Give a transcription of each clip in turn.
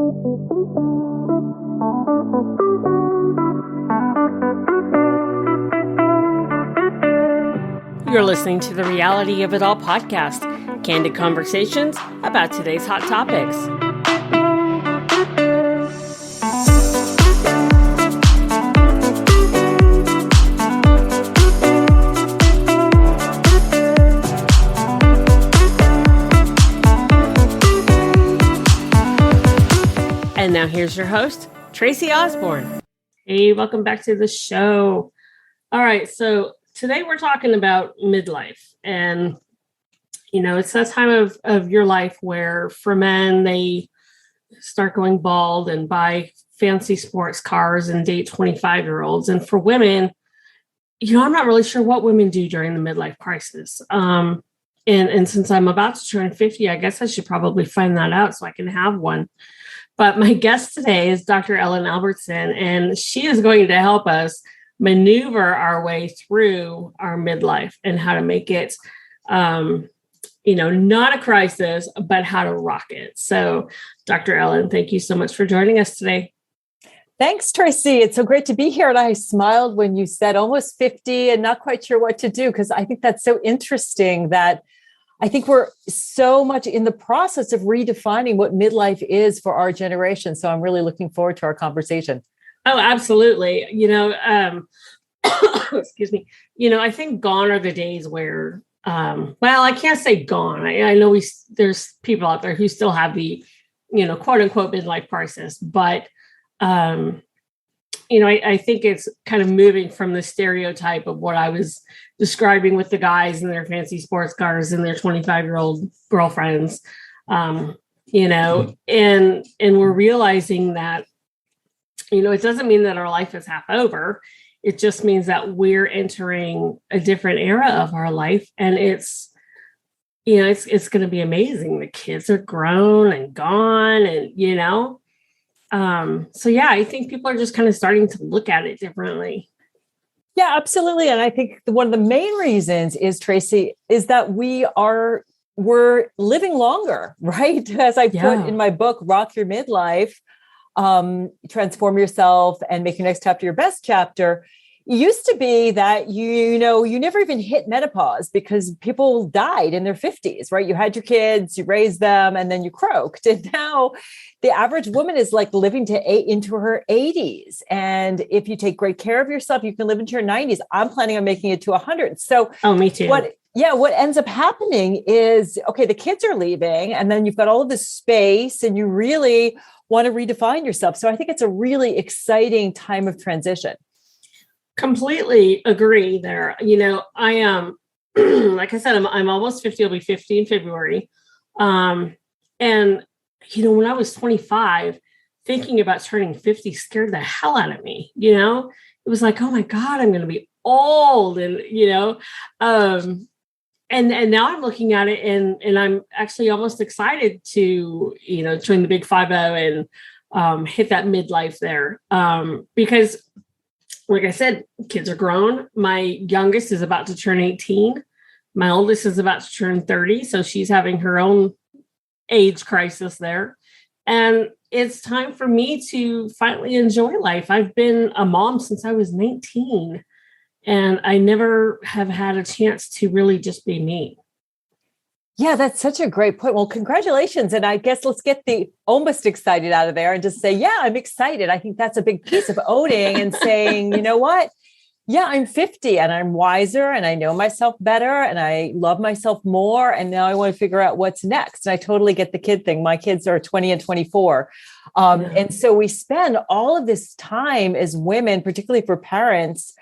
You're listening to the Reality of It All podcast, candid conversations about today's hot topics. And now here's your host, Tracy Osborne. Hey, welcome back to the show. All right, so today we're talking about midlife. And, you know, it's that time of your life where for men, they start going bald and buy fancy sports cars and date 25-year-olds. And for women, you know, I'm not really sure what women do during the midlife crisis. And since I'm about to turn 50, I guess I should probably find that out so I can have one. But my guest today is Dr. Ellen Albertson, and she is going to help us maneuver our way through our midlife and how to make it, not a crisis, but how to rock it. So, Dr. Ellen, thank you so much for joining us today. Thanks, Tracy. It's so great to be here. And I smiled when you said almost 50 and not quite sure what to do, because I think that's so interesting that I think we're so much in the process of redefining what midlife is for our generation. So I'm really looking forward to our conversation. Oh, absolutely. You know, excuse me. You know, I think gone are the days where, I can't say gone. I know there's people out there who still have the, you know, quote unquote midlife crisis, but, I think it's kind of moving from the stereotype of what I was describing with the guys in their fancy sports cars and their 25-year-old girlfriends, and we're realizing that, you know, it doesn't mean that our life is half over. It just means that we're entering a different era of our life. And it's going to be amazing. The kids are grown and gone and, I think people are just kind of starting to look at it differently. Yeah, absolutely. And I think one of the main reasons is, Tracy, is that we're living longer, right? As I put in my book, Rock Your Midlife, Transform Yourself and Make Your Next Chapter Your Best Chapter. It used to be that, you never even hit menopause because people died in their 50s, right? You had your kids, you raised them, and then you croaked. And now the average woman is like living into her 80s. And if you take great care of yourself, you can live into your 90s. I'm planning on making it to 100. So, me too. What ends up happening is, okay, the kids are leaving, and then you've got all of this space, and you really want to redefine yourself. So I think it's a really exciting time of transition. Completely agree there. You know, I am, like I said, I'm almost 50. I'll be 50 in February. And, when I was 25, thinking about turning 50 scared the hell out of me. You know, it was like, oh my God, I'm going to be old. And, and now I'm looking at it and I'm actually almost excited to, join the big 50 and hit that midlife there. Because like I said, kids are grown. My youngest is about to turn 18. My oldest is about to turn 30. So she's having her own age crisis there. And it's time for me to finally enjoy life. I've been a mom since I was 19. And I never have had a chance to really just be me. Yeah, that's such a great point. Well, congratulations. And I guess let's get the almost excited out of there and just say, yeah, I'm excited. I think that's a big piece of owning and saying, you know what? Yeah, I'm 50 and I'm wiser and I know myself better and I love myself more. And now I want to figure out what's next. And I totally get the kid thing. My kids are 20 and 24. And so we spend all of this time as women, particularly for parents,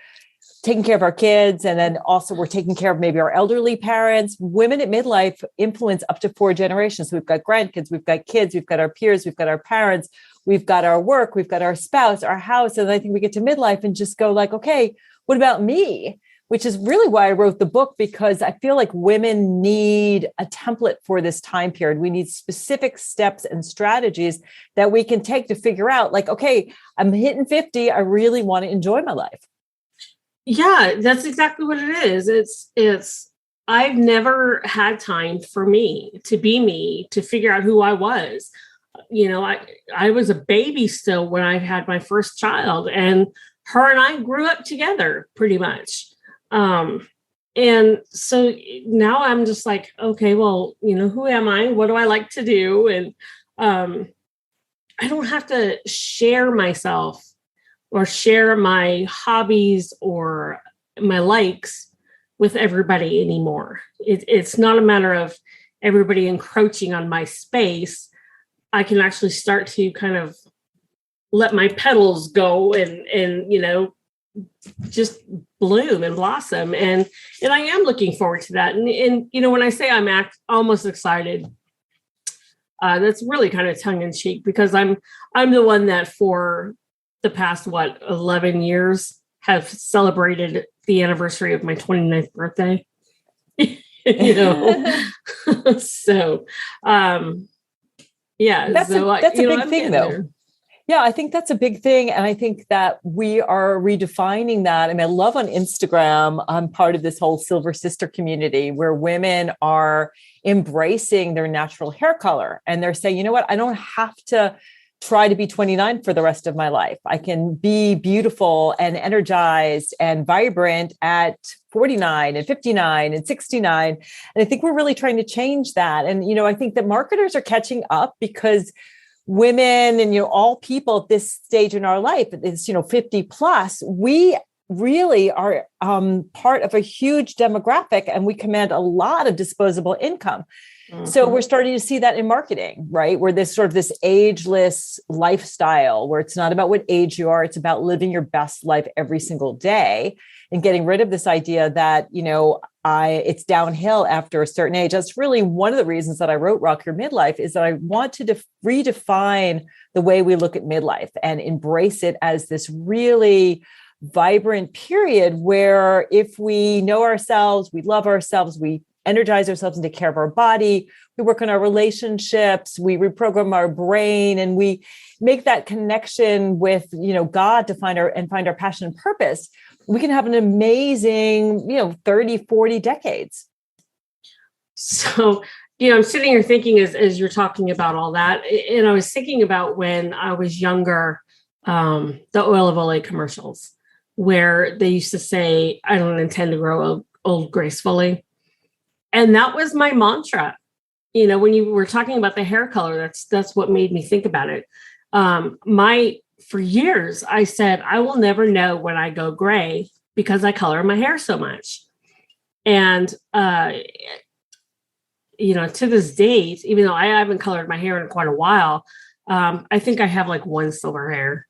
taking care of our kids. And then also we're taking care of maybe our elderly parents. Women at midlife influence up to 4 generations. So we've got grandkids, we've got kids, we've got our peers, we've got our parents, we've got our work, we've got our spouse, our house. And I think we get to midlife and just go like, okay, what about me? Which is really why I wrote the book, because I feel like women need a template for this time period. We need specific steps and strategies that we can take to figure out like, okay, I'm hitting 50. I really want to enjoy my life. Yeah, that's exactly what it is. It's I've never had time for me, to be me, to figure out who I was. I was a baby still when I had my first child, and her and I grew up together pretty much. And so now I'm just like, okay, well, who am I? What do I like to do? And I don't have to share myself or share my hobbies or my likes with everybody anymore. It's not a matter of everybody encroaching on my space. I can actually start to kind of let my petals go and just bloom and blossom. And I am looking forward to that. And when I say I'm almost excited, that's really kind of tongue in cheek, because I'm the one that for the past, 11 years have celebrated the anniversary of my 29th birthday. So, yeah. That's a big thing though. There. Yeah, I think that's a big thing. And I think that we are redefining that. I mean, I love on Instagram, I'm part of this whole Silver Sister community where women are embracing their natural hair color. And they're saying, you know what, I don't have to try to be 29 for the rest of my life. I can be beautiful and energized and vibrant at 49 and 59 and 69. And I think we're really trying to change that. And, I think that marketers are catching up because women and, all people at this stage in our life, it's, 50 plus, we really are part of a huge demographic and we command a lot of disposable income. Mm-hmm. So we're starting to see that in marketing, right? Where this ageless lifestyle, where it's not about what age you are, it's about living your best life every single day and getting rid of this idea that, it's downhill after a certain age. That's really one of the reasons that I wrote Rock Your Midlife, is that I want to redefine the way we look at midlife and embrace it as this really vibrant period where if we know ourselves, we love ourselves, we energize ourselves and take care of our body, we work on our relationships, we reprogram our brain, and we make that connection with, God to find our passion and purpose, we can have an amazing, 30, 40 decades. So, I'm sitting here thinking as you're talking about all that, and I was thinking about when I was younger, the Oil of Olay commercials, where they used to say, I don't intend to grow old gracefully. And that was my mantra. When you were talking about the hair color, that's what made me think about it. For years, I said, I will never know when I go gray because I color my hair so much. And, to this date, even though I haven't colored my hair in quite a while, I think I have like one silver hair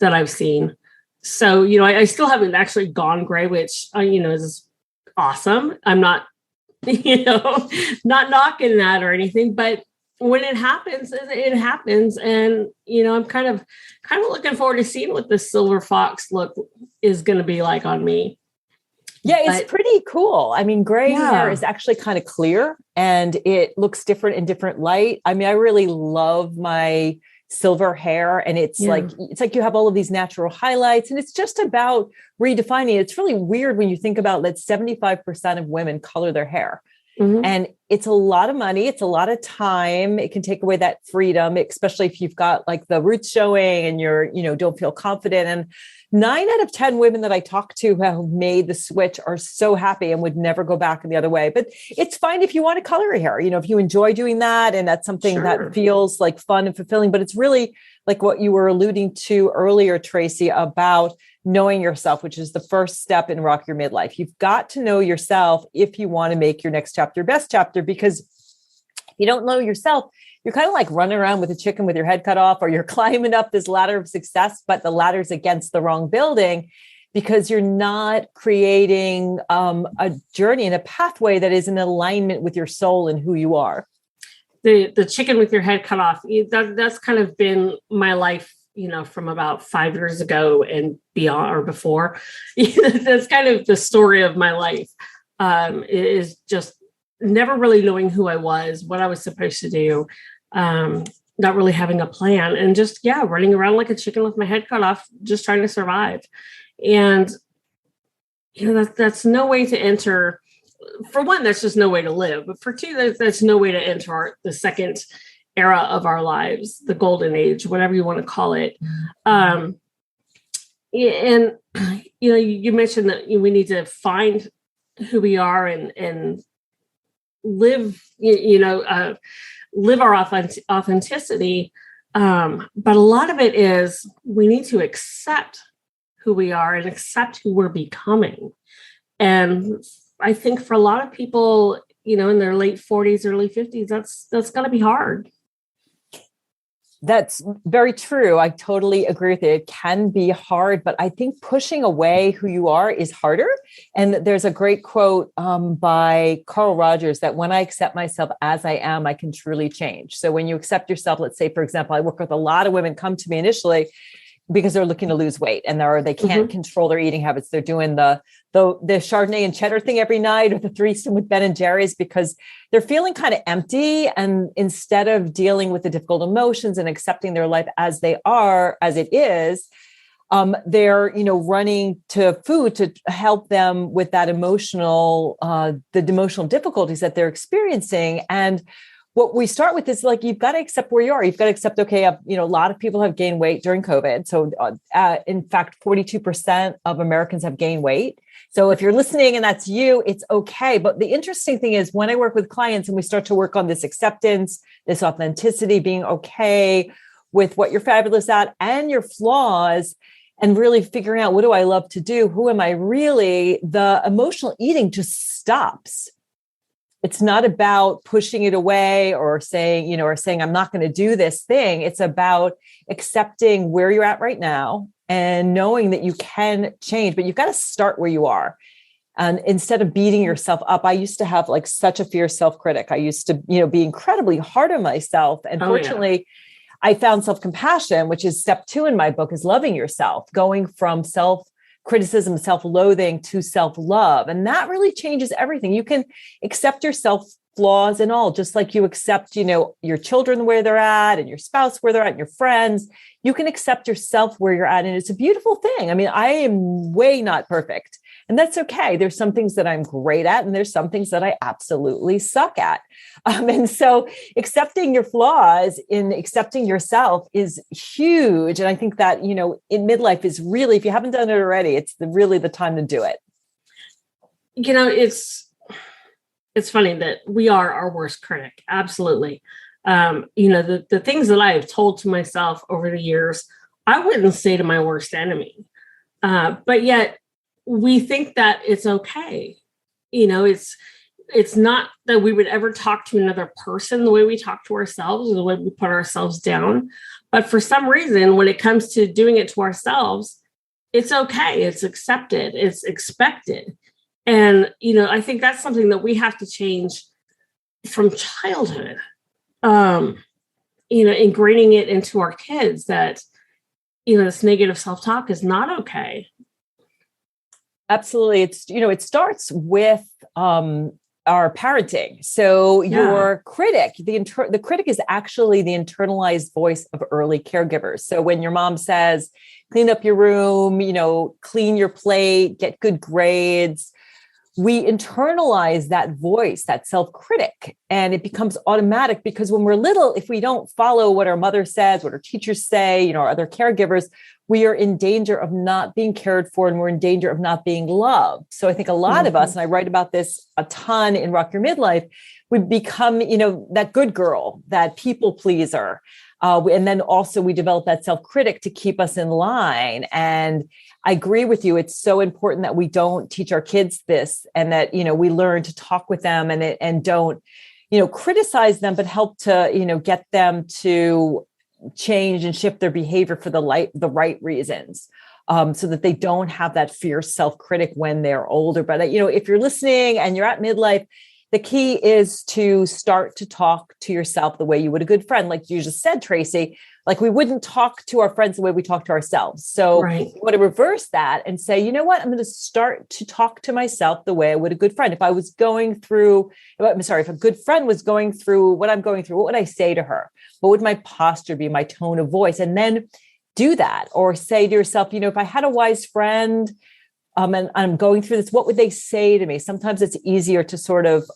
that I've seen. So, I still haven't actually gone gray, which, is awesome. I'm not, not knocking that or anything, but when it happens, it happens. And, I'm kind of looking forward to seeing what the silver fox look is going to be like on me. Yeah, it's pretty cool. I mean, gray hair is actually kind of clear and it looks different in different light. I mean, I really love my silver hair, and it's like you have all of these natural highlights, and it's just about redefining. It's really weird when you think about that 75% of women color their hair. Mm-hmm. And it's a lot of money. It's a lot of time. It can take away that freedom, especially if you've got like the roots showing and you're, don't feel confident. And 9 out of 10 women that I talk to who have made the switch are so happy and would never go back the other way. But it's fine if you want to color your hair, if you enjoy doing that and that's something that feels like fun and fulfilling. But it's really like what you were alluding to earlier, Tracy, about knowing yourself, which is the first step in Rock Your Midlife. You've got to know yourself if you want to make your next chapter your best chapter, because if you don't know yourself, you're kind of like running around with a chicken with your head cut off, or you're climbing up this ladder of success, but the ladder's against the wrong building because you're not creating a journey and a pathway that is in alignment with your soul and who you are. The chicken with your head cut off, that's kind of been my life, from about 5 years ago and beyond or before. That's kind of the story of my life. It is just never really knowing who I was, what I was supposed to do, not really having a plan, and just, running around like a chicken with my head cut off, just trying to survive. And, that's no way to enter. For one, that's just no way to live. But for two, that's no way to enter the second era of our lives, the golden age, whatever you want to call it. And, you mentioned that we need to find who we are and live, live our authenticity. But a lot of it is we need to accept who we are and accept who we're becoming. And I think for a lot of people, in their late 40s, early 50s, that's going to be hard. That's very true. I totally agree with it. It can be hard, but I think pushing away who you are is harder. And there's a great quote by Carl Rogers that when I accept myself as I am, I can truly change. So when you accept yourself, let's say, for example, I work with a lot of women come to me initially because they're looking to lose weight and they can't control their eating habits. They're doing the Chardonnay and cheddar thing every night or the threesome with Ben and Jerry's because they're feeling kind of empty. And instead of dealing with the difficult emotions and accepting their life as they are, as it is, they're, running to food to help them with that the emotional difficulties that they're experiencing. And what we start with is like, you've got to accept where you are. You've got to accept, okay, a lot of people have gained weight during COVID. So in fact, 42% of Americans have gained weight. So if you're listening and that's you, it's okay. But the interesting thing is when I work with clients and we start to work on this acceptance, this authenticity, being okay with what you're fabulous at and your flaws, and really figuring out, what do I love to do? Who am I really? The emotional eating just stops. It's not about pushing it away or saying, I'm not going to do this thing. It's about accepting where you're at right now and knowing that you can change, but you've got to start where you are. And instead of beating yourself up, I used to have like such a fierce self-critic. I used to, be incredibly hard on myself. And fortunately, I found self-compassion, which is step 2 in my book, is loving yourself, going from self-criticism, self-loathing to self-love. And that really changes everything. You can accept yourself, flaws and all, just like you accept, your children where they're at and your spouse where they're at and your friends. You can accept yourself where you're at. And it's a beautiful thing. I mean, I am way not perfect. And that's okay. There's some things that I'm great at, and there's some things that I absolutely suck at. And so accepting your flaws in accepting yourself is huge. And I think that, in midlife is really, if you haven't done it already, it's really the time to do it. It's funny that we are our worst critic. Absolutely. The things that I have told to myself over the years, I wouldn't say to my worst enemy. But yet we think that it's okay. It's not that we would ever talk to another person the way we talk to ourselves or the way we put ourselves down. But for some reason, when it comes to doing it to ourselves, it's okay. It's accepted. It's expected. And, I think that's something that we have to change from childhood, ingraining it into our kids that, this negative self-talk is not okay. Absolutely. It's, it starts with our parenting. So your critic, the critic is actually the internalized voice of early caregivers. So when your mom says, clean up your room, clean your plate, get good grades, we internalize that voice, that self-critic, and it becomes automatic because when we're little, if we don't follow what our mother says, what our teachers say, our other caregivers, we are in danger of not being cared for and we're in danger of not being loved. So I think a lot of us, and I write about this a ton in Rock Your Midlife, we become, that good girl, that people pleaser. And then also we develop that self-critic to keep us in line. And I agree with you. It's so important that we don't teach our kids this and that, we learn to talk with them and don't, criticize them, but help to, get them to change and shift their behavior for the right reasons. So that they don't have that fierce self-critic when they're older. But, if you're listening and you're at midlife, the key is to start to talk to yourself the way you would a good friend. Like you just said, Tracy, like we wouldn't talk to our friends the way we talk to ourselves. So you want to reverse that and say, you know what, I'm going to start to talk to myself the way I would a good friend. If a good friend was going through what I'm going through, what would I say to her? What would my posture be, my tone of voice? And then do that, or say to yourself, if I had a wise friend, and I'm going through this, what would they say to me? Sometimes it's easier to sort of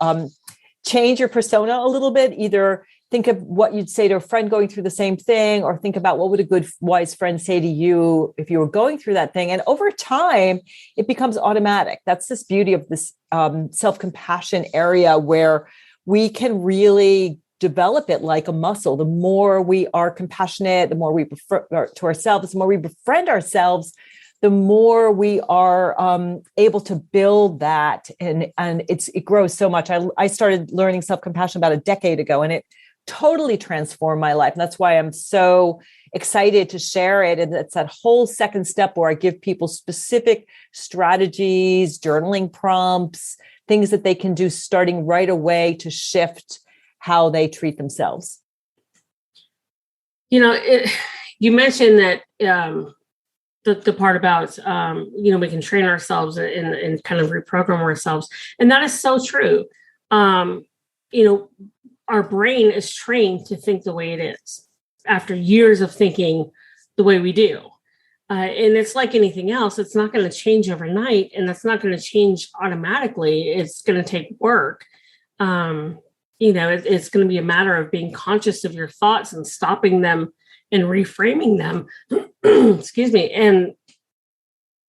change your persona a little bit, either think of what you'd say to a friend going through the same thing, or think about what would a good, wise friend say to you if you were going through that thing. And over time, it becomes automatic. That's this beauty of this self-compassion area, where we can really develop it like a muscle. The more we are compassionate, the more we prefer to ourselves, the more we befriend ourselves, the more we are able to build that. And it grows so much. I started learning self-compassion about a decade ago, and it totally transformed my life. And that's why I'm so excited to share it. And it's that whole second step where I give people specific strategies, journaling prompts, things that they can do starting right away to shift how they treat themselves. You mentioned that the part about, we can train ourselves and kind of reprogram ourselves. And that is so true. Our brain is trained to think the way it is after years of thinking the way we do. And it's like anything else. It's not going to change overnight, and that's not going to change automatically. It's going to take work. It's going to be a matter of being conscious of your thoughts and stopping them and reframing them. Excuse me.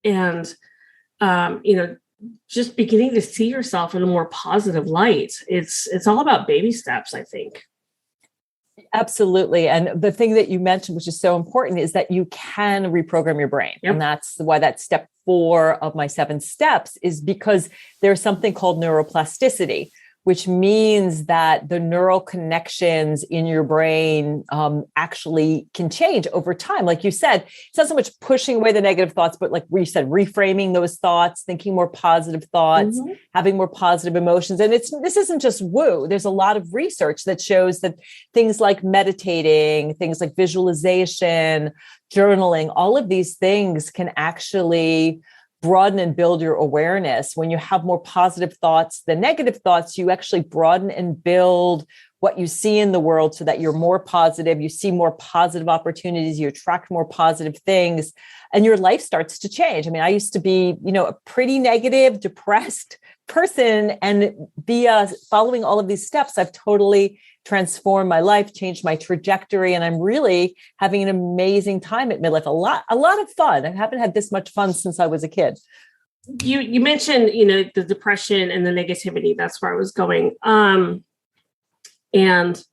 And just beginning to see yourself in a more positive light. It's all about baby steps, I think. Absolutely. And the thing that you mentioned, which is so important, is that you can reprogram your brain. Yep. And that's why that's step 4 of my 7 steps, is because there's something called neuroplasticity, which means that the neural connections in your brain actually can change over time. Like you said, it's not so much pushing away the negative thoughts, but like you said, reframing those thoughts, thinking more positive thoughts, having more positive emotions. And this isn't just woo. There's a lot of research that shows that things like meditating, things like visualization, journaling, all of these things can actually broaden and build your awareness. When you have more positive thoughts than negative thoughts, you actually broaden and build what you see in the world so that you're more positive. You see more positive opportunities, you attract more positive things, and your life starts to change. I mean, I used to be, a pretty negative, depressed person, and via following all of these steps, I've totally transformed my life, changed my trajectory, and I'm really having an amazing time at midlife. A lot of fun. I haven't had this much fun since I was a kid. You mentioned, the depression and the negativity. That's where I was going. And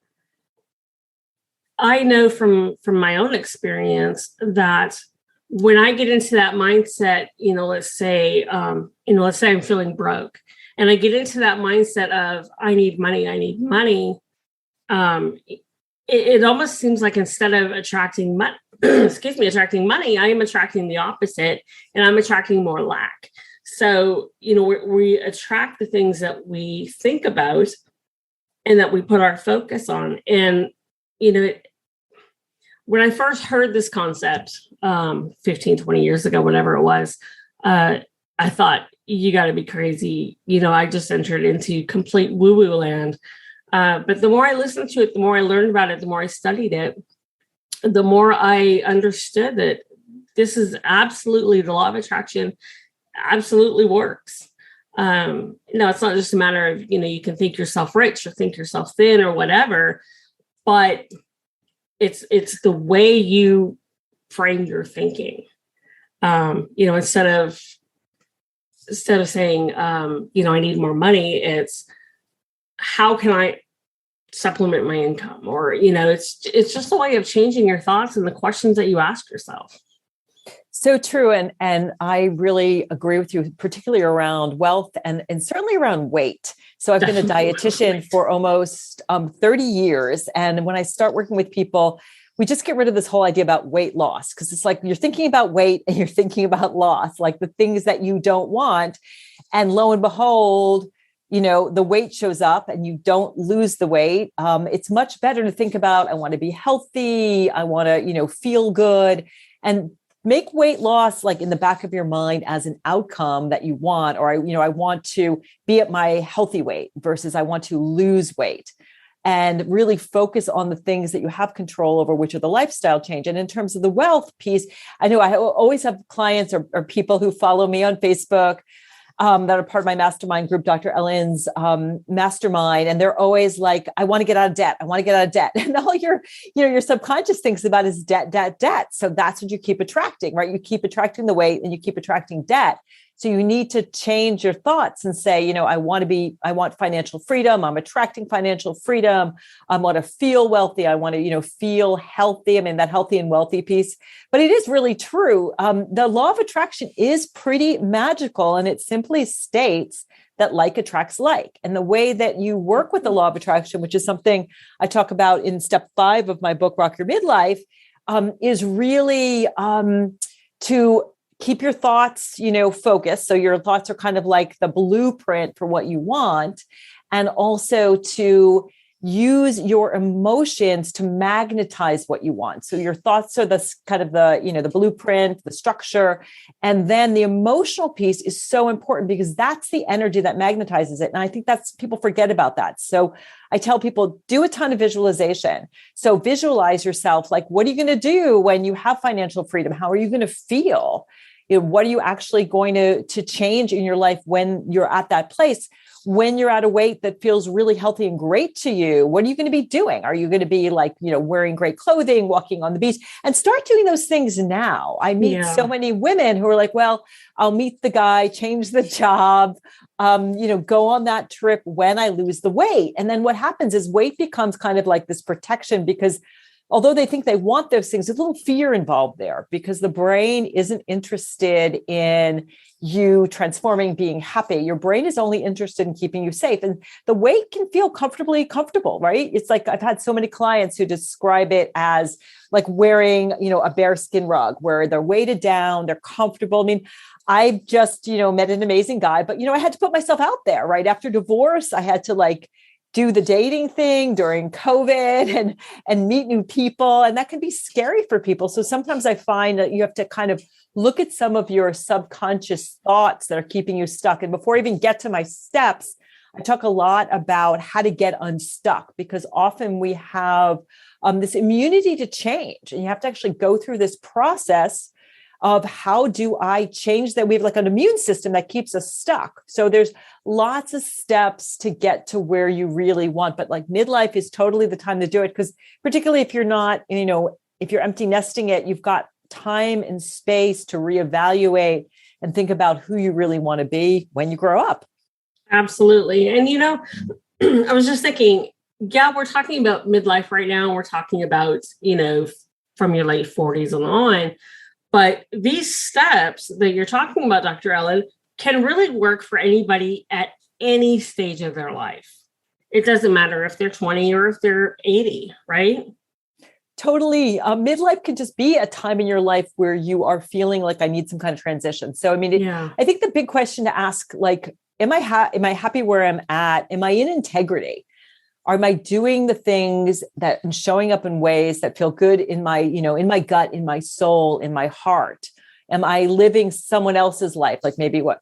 I know from my own experience that when I get into that mindset, let's say I'm feeling broke, and I get into that mindset of I need money. It almost seems like instead of attracting money, I am attracting the opposite, and I'm attracting more lack. So, we attract the things that we think about and that we put our focus on. And, when I first heard this concept 15, 20 years ago, whatever it was, I thought, you got to be crazy. I just entered into complete woo-woo land. But the more I listened to it, the more I learned about it, the more I studied it, the more I understood that this is absolutely the law of attraction, absolutely works. It's not just a matter of, you can think yourself rich or think yourself thin or whatever, but it's the way you frame your thinking. Instead of saying, I need more money, it's how can I supplement my income? Or, it's just a way of changing your thoughts and the questions that you ask yourself. So true. And I really agree with you, particularly around wealth and certainly around weight. So I've been a dietitian for almost 30 years. And when I start working with people, we just get rid of this whole idea about weight loss, because it's like you're thinking about weight and you're thinking about loss, like the things that you don't want. And lo and behold, the weight shows up and you don't lose the weight. It's much better to think about, I want to be healthy. I want to, feel good, and make weight loss like in the back of your mind as an outcome that you want, or I want to be at my healthy weight versus I want to lose weight, and really focus on the things that you have control over, which are the lifestyle change. And in terms of the wealth piece, I know I always have clients or people who follow me on Facebook. that are part of my mastermind group, Dr. Ellen's mastermind. And they're always like, I want to get out of debt. I want to get out of debt. And all your subconscious thinks about is debt, debt, debt. So that's what you keep attracting, right? You keep attracting the weight and you keep attracting debt. So you need to change your thoughts and say, I want financial freedom. I'm attracting financial freedom. I want to feel wealthy. I want to, feel healthy. I mean, that healthy and wealthy piece, but it is really true. The law of attraction is pretty magical, and it simply states that like attracts like. And the way that you work with the law of attraction, which is something I talk about in step 5 of my book, Rock Your Midlife, is really to keep your thoughts, focused. So your thoughts are kind of like the blueprint for what you want. And also to use your emotions to magnetize what you want. So your thoughts are the kind of the blueprint, the structure. And then the emotional piece is so important because that's the energy that magnetizes it. And I think people forget about that. So I tell people, do a ton of visualization. So visualize yourself. Like, what are you going to do when you have financial freedom? How are you going to feel? What are you actually going to change in your life when you're at that place? When you're at a weight that feels really healthy and great to you, what are you going to be doing? Are you going to be like, wearing great clothing, walking on the beach, and start doing those things now? I meet so many women who are like, well, I'll meet the guy, change the job, go on that trip when I lose the weight. And then what happens is weight becomes kind of like this protection, because although they think they want those things, there's a little fear involved there because the brain isn't interested in you transforming, being happy. Your brain is only interested in keeping you safe. And the weight can feel comfortable, right? It's like, I've had so many clients who describe it as like wearing, a bearskin rug where they're weighted down, they're comfortable. I mean, I just, met an amazing guy, but, I had to put myself out there, right? After divorce, I had to do the dating thing during COVID and meet new people. And that can be scary for people. So sometimes I find that you have to kind of look at some of your subconscious thoughts that are keeping you stuck. And before I even get to my steps, I talk a lot about how to get unstuck, because often we have this immunity to change, and you have to actually go through this process of how do I change that? We have like an immune system that keeps us stuck. So there's lots of steps to get to where you really want, but like midlife is totally the time to do it. Because particularly if you're not, if you're empty nesting it, you've got time and space to reevaluate and think about who you really want to be when you grow up. Absolutely. And, I was just thinking, we're talking about midlife right now. We're talking about, from your late 40s and on. But these steps that you're talking about, Dr. Ellen, can really work for anybody at any stage of their life. It doesn't matter if they're 20 or if they're 80, right? Totally. Midlife can just be a time in your life where you are feeling like I need some kind of transition. So, I think the big question to ask, am I happy where I'm at? Am I in integrity? Am I doing the things that and showing up in ways that feel good in my, in my gut, in my soul, in my heart? Am I living someone else's life? Like maybe what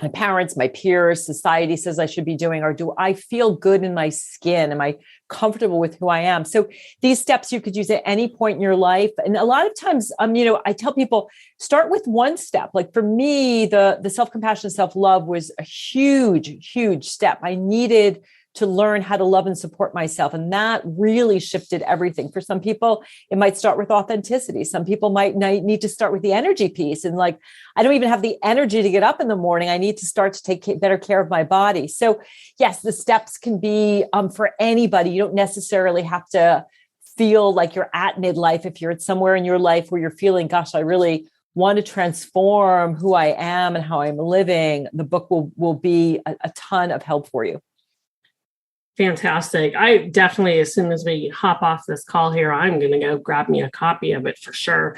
my parents, my peers, society says I should be doing, or do I feel good in my skin? Am I comfortable with who I am? So these steps you could use at any point in your life. And a lot of times, I tell people, start with one step. Like for me, the self-compassion, self-love was a huge, huge step. I needed to learn how to love and support myself. And that really shifted everything. For some people, it might start with authenticity. Some people might need to start with the energy piece. And I don't even have the energy to get up in the morning. I need to start to take better care of my body. So yes, the steps can be for anybody. You don't necessarily have to feel like you're at midlife. If you're at somewhere in your life where you're feeling, gosh, I really want to transform who I am and how I'm living, the book will be a ton of help for you. Fantastic. I definitely, as soon as we hop off this call here, I'm going to go grab me a copy of it for sure.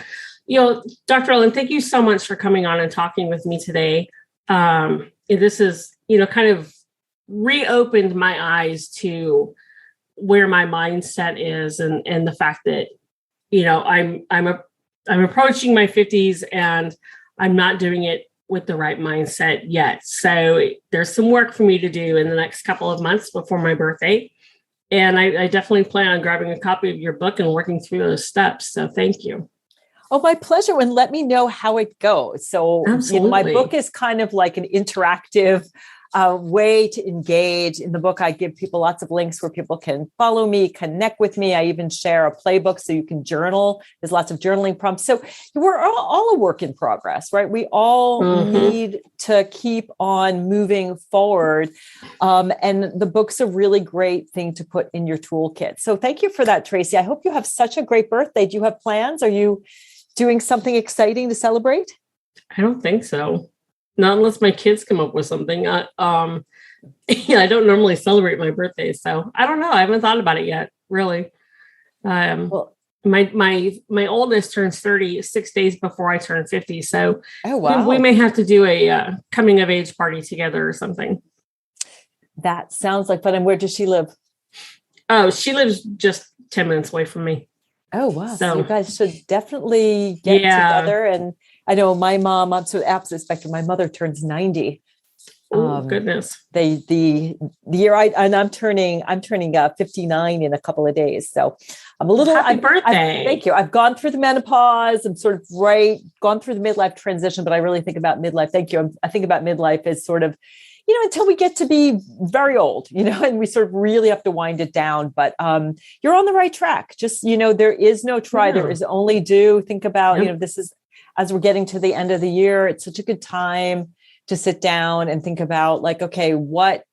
Dr. Ellen, thank you so much for coming on and talking with me today. This is, kind of reopened my eyes to where my mindset is and the fact that, I'm approaching my 50s and I'm not doing it with the right mindset yet. So there's some work for me to do in the next couple of months before my birthday. And I definitely plan on grabbing a copy of your book and working through those steps. So thank you. Oh, my pleasure. And let me know how it goes. So, my book is kind of like an interactive way to engage. In the book, I give people lots of links where people can follow me, connect with me. I even share a playbook so you can journal. There's lots of journaling prompts. So we're all a work in progress, right? We all need to keep on moving forward. And the book's a really great thing to put in your toolkit. So thank you for that, Tracy. I hope you have such a great birthday. Do you have plans? Are you doing something exciting to celebrate? I don't think so. Not unless my kids come up with something. I don't normally celebrate my birthday, so I don't know. I haven't thought about it yet, really. Well, my oldest turns 30 6 days before I turn 50, so we may have to do a coming of age party together or something. That sounds like fun. And where does she live? Oh, she lives just 10 minutes away from me. Oh, wow. So you guys should definitely get together. And I know my mom, I'm sort of opposite spectrum. My mother turns 90. Oh, goodness. The year I'm turning 59 in a couple of days. So I'm a little happy birthday. Thank you. I've gone through the menopause. I'm sort of gone through the midlife transition, but I really think about midlife. Thank you. I think about midlife as sort of, until we get to be very old, and we sort of really have to wind it down. But you're on the right track. Just, there is no try. There is only do. Think about, this is, as we're getting to the end of the year, it's such a good time to sit down and think about like, okay, what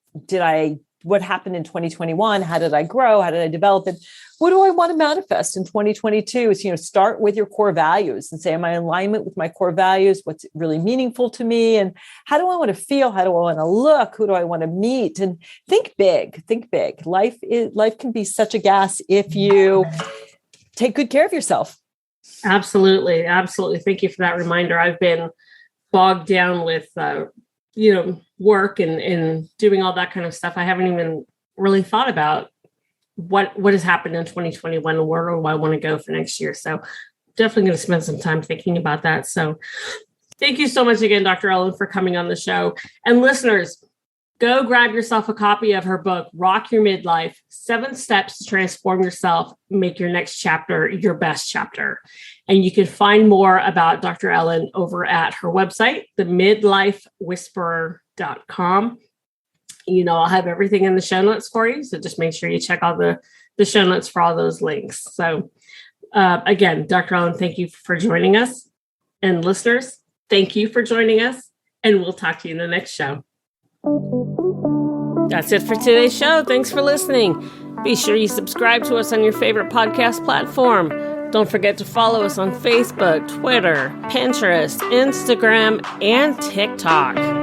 happened in 2021? How did I grow? How did I develop? And what do I want to manifest in 2022? Is, start with your core values and say, am I in alignment with my core values? What's really meaningful to me? And how do I want to feel? How do I want to look? Who do I want to meet? And think big. Life can be such a gas if you take good care of yourself. Absolutely. Thank you for that reminder. I've been bogged down with, work and doing all that kind of stuff. I haven't even really thought about what has happened in 2021 and where do I want to go for next year. So definitely going to spend some time thinking about that. So thank you so much again, Dr. Ellen, for coming on the show. And listeners, go grab yourself a copy of her book, Rock Your Midlife, 7 Steps to Transform Yourself, Make Your Next Chapter Your Best Chapter. And you can find more about Dr. Ellen over at her website, themidlifewhisperer.com. I'll have everything in the show notes for you. So just make sure you check all the show notes for all those links. So again, Dr. Ellen, thank you for joining us. And listeners, thank you for joining us. And we'll talk to you in the next show. That's it for today's show. Thanks for listening. Be sure you subscribe to us on your favorite podcast platform. Don't forget to follow us on Facebook, Twitter, Pinterest, Instagram, and TikTok.